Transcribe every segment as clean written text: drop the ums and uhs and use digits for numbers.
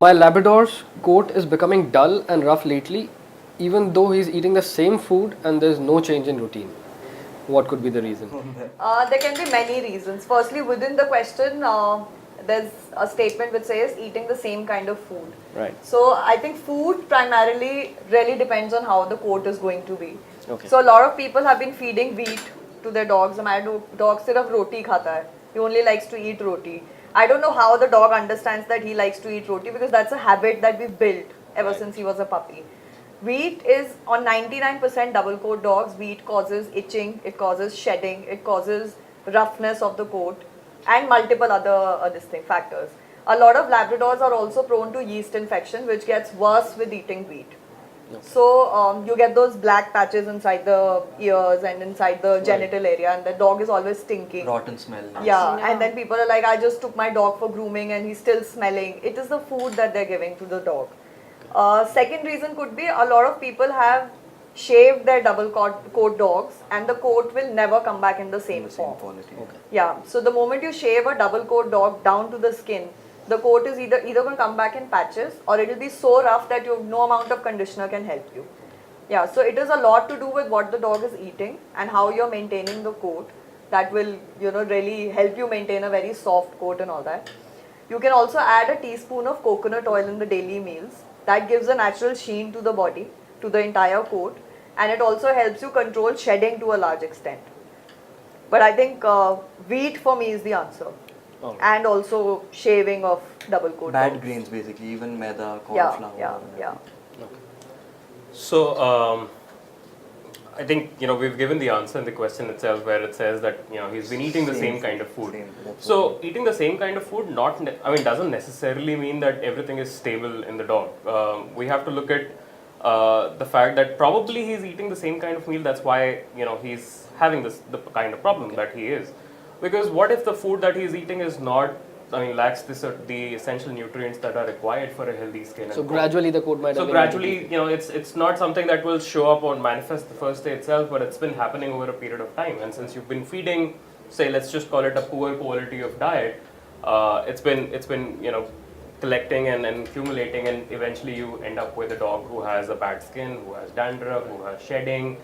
My Labrador's coat is becoming dull and rough lately, even though he's eating the same food and there's no change in routine. What could be the reason? There can be many reasons. Firstly, within the question, there's a statement which says eating the same kind of food. Right. So I think food primarily really depends on how the coat is going to be. Okay. So a lot of people have been feeding wheat to their dogs. My dog sirf roti khata hai. He only likes to eat roti. I don't know how the dog understands that he likes to eat roti, because that's a habit that we've built ever since he was a puppy. Wheat is, on 99% double coat dogs, wheat causes itching, it causes shedding, it causes roughness of the coat, and multiple other factors. A lot of Labradors are also prone to yeast infection, which gets worse with eating wheat. Okay. So you get those black patches inside the ears and inside the genital area, and the dog is always stinking. Rotten smell. Yeah, and then people are like, I just took my dog for grooming and he's still smelling. It is the food that they're giving to the dog. Second reason could be a lot of people have shaved their double coat dogs and the coat will never come back in the same form. Quality. Okay. Yeah, so the moment you shave a double coat dog down to the skin, the coat is either going to come back in patches, or it will be so rough that no amount of conditioner can help you. Yeah, so it is a lot to do with what the dog is eating and how you're maintaining the coat. That will, really help you maintain a very soft coat and all that. You can also add a teaspoon of coconut oil in the daily meals. That gives a natural sheen to the body, to the entire coat, and it also helps you control shedding to a large extent. But I think wheat for me is the answer. Oh. And also shaving of double coat Bad dogs. grains basically, even maida, corn flour. Yeah. Okay. So I think we've given the answer in the question itself, where it says that he's been eating the same kind of food. So eating the same kind of food doesn't necessarily mean that everything is stable in the dog. We have to look at the fact that probably he's eating the same kind of meal. That's why he's having the kind of problem that he is. Because what if the food that he's eating is lacks the essential nutrients that are required for a healthy skin? So gradually the coat might. So gradually, it's not something that will show up or manifest the first day itself, but it's been happening over a period of time. And since you've been feeding, say, let's just call it a poor quality of diet, it's been collecting and accumulating, and eventually you end up with a dog who has a bad skin, who has dandruff, who has shedding.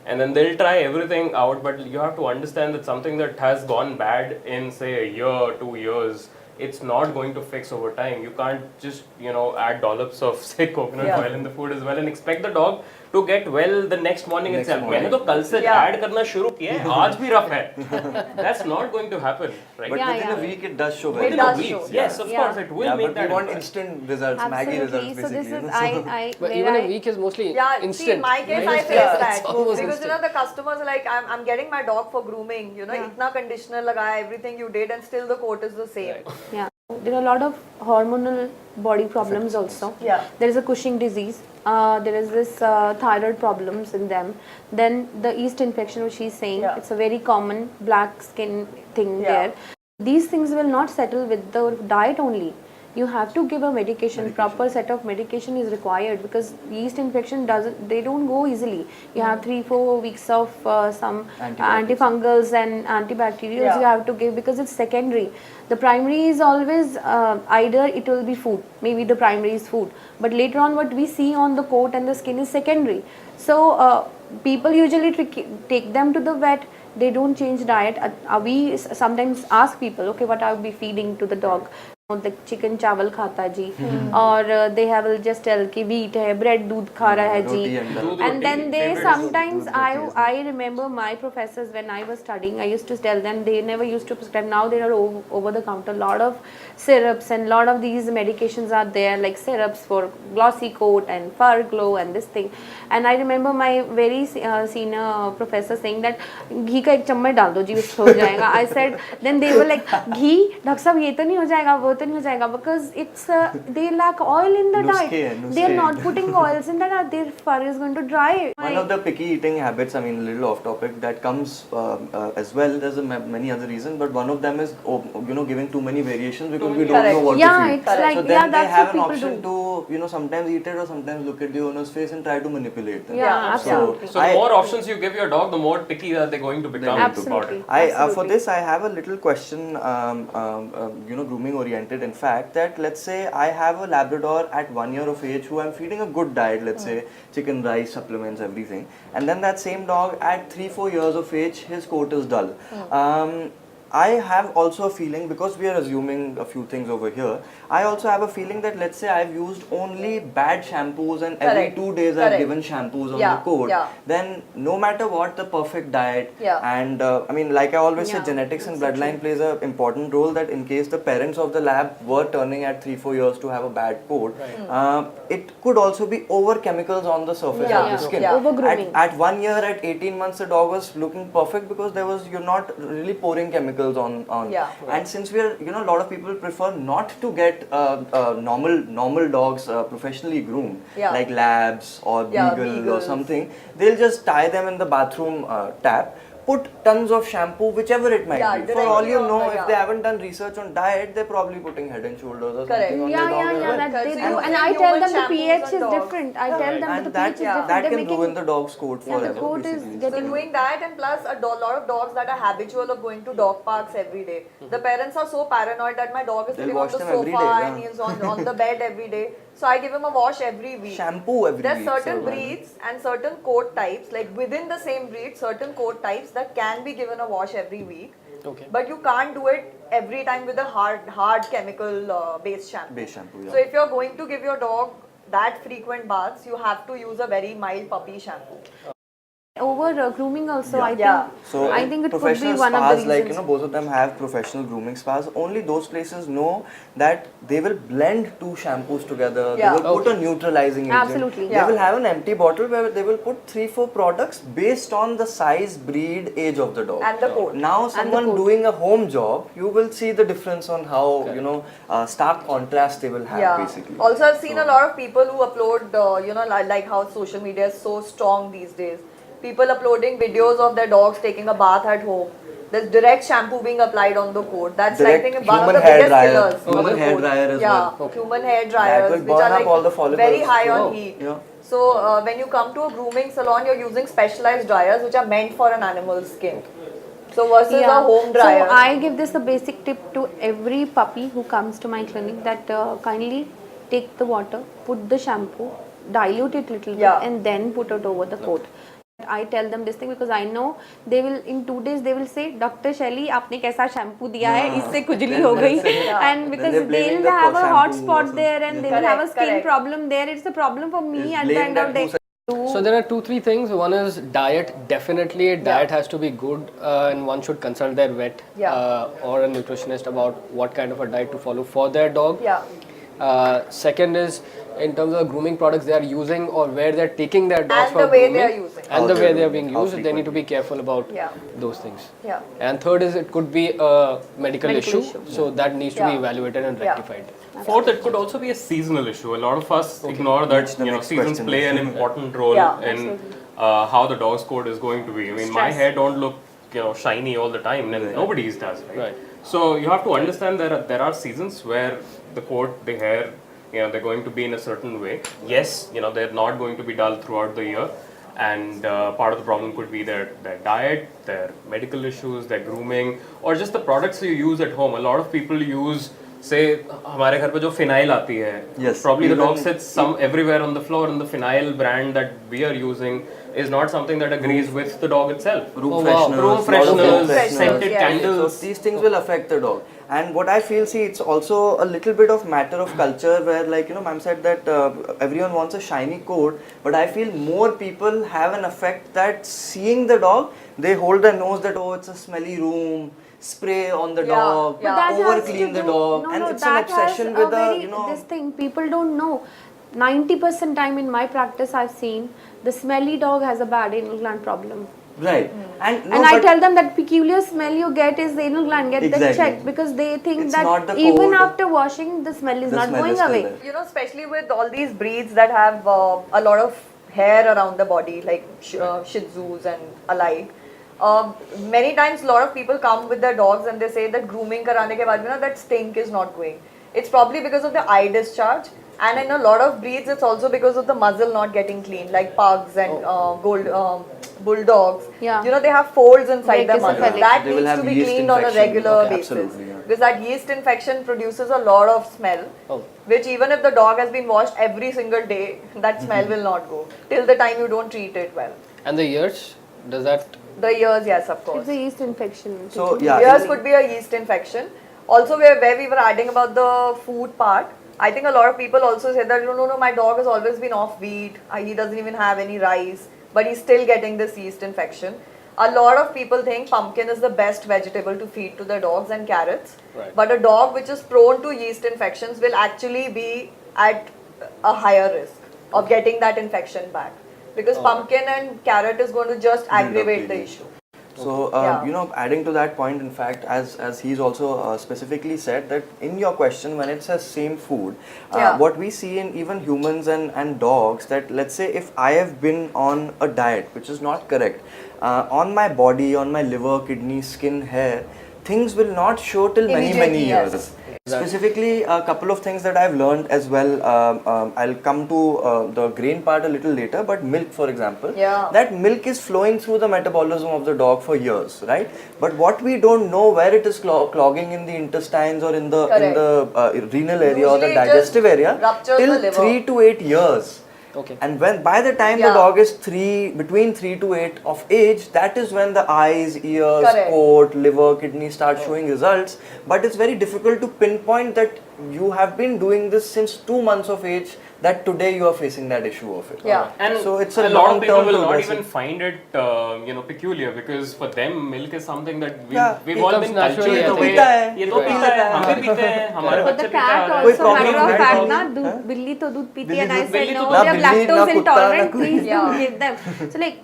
And then they'll try everything out, but you have to understand that something that has gone bad in, say, a year, 2 years, it's not going to fix over time. You can't just, add dollops of, say, coconut oil in the food as well and expect the dog to get well the next morning itself. मैंने तो कल से add करना शुरू किया है, आज भी rough है. That's not going to happen, right? But within a week it does show very It does show. Yes, of course, it will make but that we want impact. instant results, Maggie results So basically. this is But even a week is mostly instant. See, in my case, I face that. Because, the customers are like, I'm getting my dog for grooming, itna conditioner lagaya, everything you did, and still the coat is the same. Right. Yeah. There are a lot of hormonal body problems also. Yeah. There is a Cushing disease. There is this thyroid problems in them. Then the yeast infection, which she's saying, it's a very common black skin thing there. These things will not settle with the diet only. You have to give a medication. Proper set of medication is required, because yeast infection they don't go easily. You have 3-4 weeks of some antifungals and antibacterials you have to give, because it's secondary. The primary is always either it will be food, maybe the primary is food, but later on what we see on the coat and the skin is secondary. So people usually take them to the vet. They don't change diet. We sometimes ask people, okay, what are we feeding to the dog? Like chicken चावल खाता जी, और they will just tell कि wheat है, bread दूध खा रहा है जी, and then they sometimes I remember my professors when I was studying, I used to tell them, they never used to prescribe. Now there are over the counter lot of syrups, and lot of these medications are there, like syrups for glossy coat and fur glow and this thing. And I remember my very senior professor saying that घी का एक चम्मच डाल दो जी, हो जाएगा. I said, then they were like, ghee doctor साहब ये तो नहीं हो जाएगा, वो तो नहीं हो जाएगा, because it's they lack oil in the diet. They are not putting oils in the diet. Their fur is going to dry. One of the picky eating habits, a little off topic, that comes as well. There's many other reasons, but one of them is giving too many variations, because we don't know what to feed. It's like, so then they that's have what an people option to sometimes eat it, or sometimes look at the owner's face and try to manipulate them. Absolutely. So the more options you give your dog, the more picky are they going to become about it. For this I have a little question, grooming oriented. documented, in fact, that let's say I have a Labrador at 1 year of age who I'm feeding a good diet, let's say chicken, rice, supplements, everything, and then that same dog at 3-4 years of age, his coat is dull. I have also a feeling, because we are assuming a few things over here, I also have a feeling that let's say I've used only bad shampoos and every 2 days I've given shampoos on the coat, then no matter what the perfect diet, and I mean, like I always say, genetics and bloodline plays an important role, that in case the parents of the lab were turning at 3-4 years to have a bad coat, it could also be over chemicals on the surface of the skin. Over grooming. At 1 year, at 18 months, the dog was looking perfect because you're not really pouring chemicals on. And since we are, a lot of people prefer not to get normal dogs professionally groomed, like labs or beagle or something, they'll just tie them in the bathroom tap, put tons of shampoo, whichever it might be. For all you know, if they haven't done research on diet, they're probably putting Head and Shoulders or something on their dog as well. That they do. And I tell them the pH is different. I tell them that the pH is different. That can ruin the dog's coat forever. The coat is So getting... doing that, and plus a lot of dogs that are habitual of going to dog parks every day. The parents are so paranoid that my dog is sitting on the sofa and he's on the bed every day. So I give him a wash every week. Shampoo every week. There's certain breeds and certain coat types, like within the same breed, certain coat types that can be given a wash every week. Okay. But you can't do it every time with a hard chemical based shampoo. Base shampoo, So if you're going to give your dog that frequent baths, you have to use a very mild puppy shampoo. Over grooming also, I think it could be professional one of the spas, reasons. like both of them have professional grooming spas. Only those places know that they will blend two shampoos together. They will put a neutralizing agent. Absolutely. They will have an empty bottle where they will put 3-4 products based on the size, breed, age of the dog. And the coat. Now someone doing a home job, you will see the difference on how stark contrast they will have basically. Also, I've seen a lot of people who upload, like how social media is so strong these days. People uploading videos of their dogs taking a bath at home. There's direct shampoo being applied on the coat. That's Direct I think one of the hair biggest dryer. killers. Human hair dryer as well. Human hair dryers, will which burn are up all the follicles. very high on heat. Yeah. So when you come to a grooming salon, you're using specialized dryers which are meant for an animal's skin. So versus a home dryer. So I give this a basic tip to every puppy who comes to my clinic, that kindly take the water, put the shampoo, dilute it little bit, and then put it over the coat. I tell them this thing because I know they will in 2 days they will say, Dr. Shally, आपने कैसा shampoo दिया है, इससे खुजली हो गई, and because they'll have a hot spot there and they will have a skin problem there. It's a problem for me at the end of the day. So there are 2-3 things. One is diet. Definitely, diet has to be good, and one should consult their vet or a nutritionist about what kind of a diet to follow for their dog. Second is in terms of grooming products they are using or where they are taking their dogs for grooming. And the way they are using. And the way they are being used. They need to be careful about those things. And third is it could be a medical issue. So that needs to be evaluated and rectified. Fourth, it could also be a seasonal issue. A lot of us ignore that seasons play an important role in how the dog's coat is going to be. I mean, my hair don't look shiny all the time, and nobody's does. Right? So you have to understand that there are seasons where the coat, the hair, they're going to be in a certain way. Yes, they're not going to be dull throughout the year, and part of the problem could be their diet, their medical issues, their grooming, or just the products you use at home. A lot of people use, say, हमारे घर पे जो phenyl आती है, probably the dog sits everywhere on the floor, and the phenyl brand that we are using is not something that agrees with the dog itself. Room fresheners, scented candles. So these things will affect the dog. And what I feel, it's also a little bit of matter of culture where, like, ma'am said that everyone wants a shiny coat, but I feel more people have an effect that seeing the dog, they hold their nose that, oh, it's a smelly room, spray on the dog, over clean the dog, and it's an obsession with this thing people don't know. 90% time in my practice I've seen the smelly dog has a bad anal gland problem. Right. And I tell them that peculiar smell you get is the anal gland, get that checked, because they think that even after washing the smell is not going away. Especially with all these breeds that have a lot of hair around the body, like Shih Tzus and alike. Many times a lot of people come with their dogs and they say that grooming karane ke baad that stink is not going. It's probably because of the eye discharge, and in a lot of breeds it's also because of the muzzle not getting clean, like pugs and bulldogs, Yeah. you know, they have folds inside their Like muzzle. cephalic. That They will needs have to be yeast cleaned on a infection. regular Okay, basis. absolutely, yeah. Because that yeast infection produces a lot of smell, Oh. which even if the dog has been washed every single day, that smell will not go till the time you don't treat it well. And the ears, does that? The ears, yes, of course. It's a yeast infection. So yeah, Ears could be a yeast infection. Also, where we were adding about the food part, I think a lot of people also say that no, my dog has always been off wheat. He doesn't even have any rice, but he's still getting this yeast infection. A lot of people think pumpkin is the best vegetable to feed to their dogs and carrots. Right. But a dog which is prone to yeast infections will actually be at a higher risk of getting that infection back. Because pumpkin and carrot is going to just aggravate the issue. So, Yeah. you know, adding to that point, in fact, as he's also specifically said that in your question, when it says same food, Yeah. what we see in even humans and dogs, that let's say if I have been on a diet which is not correct, on my body, on my liver, kidney, skin, hair, things will not show till many Immediately, years. yes. Specifically, a couple of things that I've learned as well. I'll come to the grain part a little later, but milk, for example, Yeah. that milk is flowing through the metabolism of the dog for years, right? But what we don't know where it is clogging in the intestines or in the renal area or the Usually it just digestive area ruptures the till liver. 3 to 8 years. Okay. And when by the time the Yeah. dog is between 3 to 8 of age, that is when the eyes, ears, Correct. coat, liver, kidney start showing results. But it's very difficult to pinpoint that you have been doing this since 2 months of age, that today you are facing that issue of it. Yeah. And So it's a lot of people long-term will not progressive. even find it, peculiar, because for them milk is something that Yeah, we've it all comes been naturally, cultured I the think. way पीता है, ये तो तो P पीता लेता है, है, हम भी पीते हैं, हमारे For बच्चे the पीते cat आ रहे हैं। also, problem matter of नहीं fact, है। na, हाँ? billi to दूध पीती बिल्ली and I दूध- said बिल्ली no, तो they are ना बिल्ली, ना lactose कुत्ता, ना intolerant, कोई। please don't give them. So like,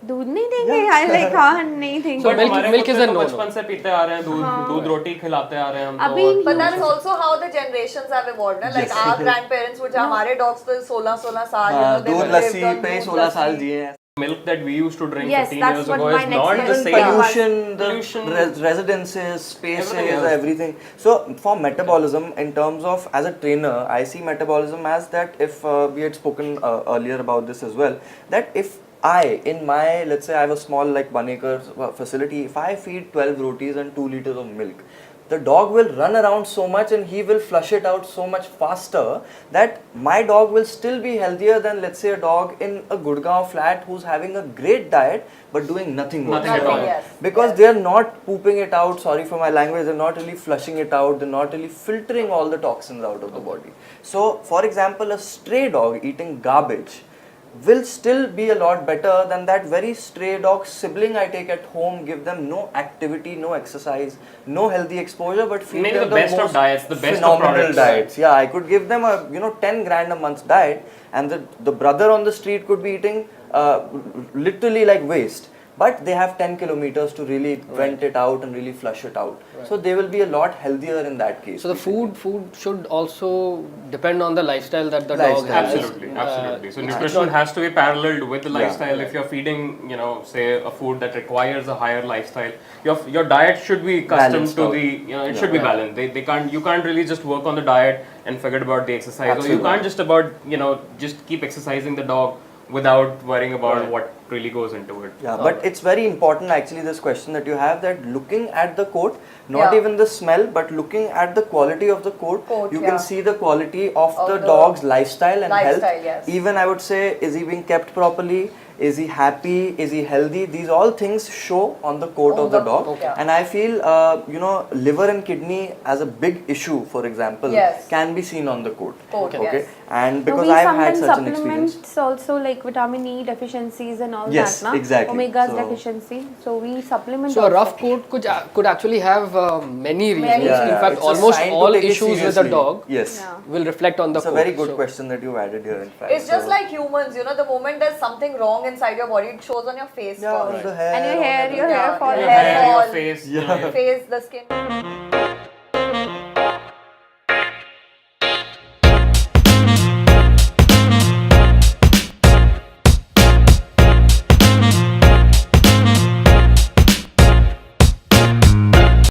दूध नहीं देंगे? I like, हाँ नहीं देंगे. So But milk- हमारे milk is बच्चे a तो no-no. बचपन से पीते आ रहे हैं दूध रोटी खिलाते आ रहे हैं हम तो अभी- But that's also how the generations have evolved. Na? Like our grandparents would हमारे dogs तो 16 साल, you know, they दूध would लस्सी live on पे दूध 16 साल लस्सी. जिए हैं. milk that we used to drink Yes, 15 that's years what ago my is next not the question same. was. Pollution, the Pollution. residences, spaces, Everything everything, else. So for metabolism, in terms of as a trainer, I see metabolism as that if we had spoken earlier about this as well, that if I, in my, let's say I have a small like 1 acre facility, if I feed 12 rotis and 2 liters of milk, the dog will run around so much and he will flush it out so much faster that my dog will still be healthier than, let's say, a dog in a Gurgaon flat who's having a great diet but doing nothing Nothing whatsoever. at all. Yes. Because Yes. they are not pooping it out, sorry for my language, they're not really flushing it out, they're not really filtering all the toxins out of the body. So, for example, a stray dog eating garbage will still be a lot better than that very stray dog sibling I take at home, give them no activity, no exercise, no healthy exposure, but feed Maybe them the best of most diets, the best of phenomenal products. diets. Yeah, I could give them a 10 grand a month diet, and the brother on the street could be eating literally like waste. But they have 10 kilometers to really vent it out and really flush it out. So they will be a lot healthier in that case. So the food should also depend on the lifestyle that the dog has. Absolutely. So it's nutrition not- has to be paralleled with the lifestyle. Yeah. If you're feeding, say a food that requires a higher lifestyle, your diet should be custom Balanced to out. the, it should be balanced. You can't really just work on the diet and forget about the exercise. Or Absolutely. you can't just keep exercising the dog without worrying about what really goes into it. Yeah, but it's very important actually, this question that you have, that looking at the coat, not Yeah. even the smell, but looking at the quality of the coat, you yeah. can see the quality of the the dog's lifestyle and health. lifestyle, yes. Even I would say, is he being kept properly? Is he happy? Is he healthy? These all things show on the coat On of the the dog. coat, yeah. And I feel, liver and kidney as a big issue, for example, Yes. can be seen on the coat. Coat, Okay, yes. and So because we I've had sometimes such an experience. supplements also like vitamin E deficiencies and all Yes, that, na? exactly. Omegas So- deficiency. So we supplement. So a also. rough coat could actually have many reasons. Yeah, In fact, it's a almost sign to all take it issues with the seriously. dog Yes. Yeah. will reflect on the It's a coat. very good So- question that you added here, in fact. It's just So- like humans, the moment there's something wrong inside your body, it shows on your face Yeah, on first. the hair. And your on hair, everything. your hair Yeah, fall. your Your hair, your fall. face. Yeah. Face, the skin.